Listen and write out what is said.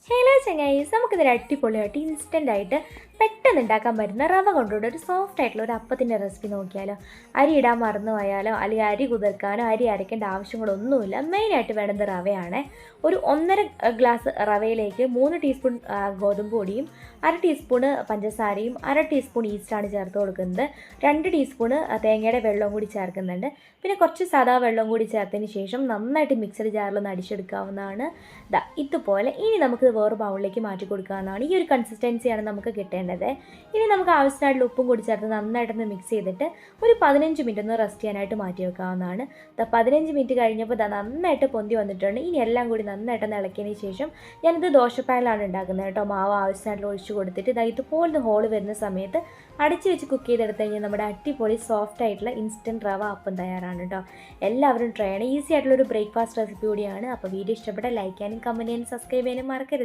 Hello ചങ്ങായിസ്, നമുക്കിതൊരു അടിപൊളിയായിട്ട് ഇൻസ്റ്റൻ്റായിട്ട് പെട്ടെന്ന് ഉണ്ടാക്കാൻ പറ്റുന്ന റവ കൊണ്ടുള്ള ഒരു സോഫ്റ്റ് ആയിട്ടുള്ള ഒരു അപ്പത്തിൻ്റെ റെസിപ്പി നോക്കിയാലോ. അരി ഇടാൻ മറന്നു പോയാലോ അല്ലെങ്കിൽ അരി കുതിർക്കാനോ അരി അരയ്ക്കേണ്ട ആവശ്യങ്ങളൊന്നുമില്ല. മെയിനായിട്ട് വേണ്ടത് റവയാണ്. ഒരു 1.5 ഗ്ലാസ് റവയിലേക്ക് 3 ടീസ്പൂൺ ഗോതമ്പ് പൊടിയും 1/2 ടീസ്പൂണ് പഞ്ചസാരയും 1/2 ടീസ്പൂൺ ഈസ്റ്റാണ് ചേർത്ത് കൊടുക്കുന്നത്. 2 ടീസ്പൂണ് തേങ്ങയുടെ വെള്ളവും കൂടി ചേർക്കുന്നുണ്ട്. പിന്നെ കുറച്ച് സാദാ വെള്ളം കൂടി ചേർത്തതിന് ശേഷം നന്നായിട്ട് മിക്സഡ് ജാറിലൊന്ന് അടിച്ചെടുക്കാവുന്നതാണ്. ഇതുപോലെ ഇനി നമുക്ക് വേറെ ബൗളിലേക്ക് മാറ്റി കൊടുക്കാവുന്നതാണ്. ഈ ഒരു കൺസിസ്റ്റൻസിയാണ് നമുക്ക് കിട്ടേണ്ടത്. ഇനി നമുക്ക് ആവശ്യമായിട്ടുള്ള ഉപ്പും കൂടി ചേർത്ത് നന്നായിട്ടൊന്ന് മിക്സ് ചെയ്തിട്ട് ഒരു 15 മിനിറ്റ് ഒന്ന് റെസ്റ്റ് ചെയ്യാനായിട്ട് മാറ്റി വെക്കാവുന്നതാണ്. 15 മിനിറ്റ് കഴിഞ്ഞപ്പോൾ നന്നായിട്ട് പൊന്തി വന്നിട്ടുണ്ട്. ഇനി എല്ലാം കൂടി നന്നായിട്ടൊന്ന് ഇളക്കിയതിന് ശേഷം ഞാനിത് ദോശപ്പാനിലാണ് ഉണ്ടാക്കുന്നത് കേട്ടോ. മാവ് ആവശ്യമായിട്ടുള്ള ഒഴിച്ച് കൊടുത്തിട്ട് ഇതുപോലെ ഹോൾ വരുന്ന സമയത്ത് അടച്ച് വെച്ച് കുക്ക് ചെയ്തെടുത്ത് കഴിഞ്ഞാൽ നമ്മുടെ അടിപൊളി സോഫ്റ്റ് ആയിട്ടുള്ള ഇൻസ്റ്റൻറ്റ് റവ അപ്പം തയ്യാറാണ് കേട്ടോ. എല്ലാവരും ട്രൈ ചെയ്യണം. ഈസി ആയിട്ടുള്ളൊരു ബ്രേക്ക്ഫാസ്റ്റ് റെസിപ്പി കൂടിയാണ്. അപ്പോൾ വീഡിയോ ഇഷ്ടപ്പെട്ട ലൈക്ക് ചെയ്യാനും കമൻറ്റ് ചെയ്യാനും സബ്സ്ക്രൈബ് ചെയ്യാനും മറക്കരുത്.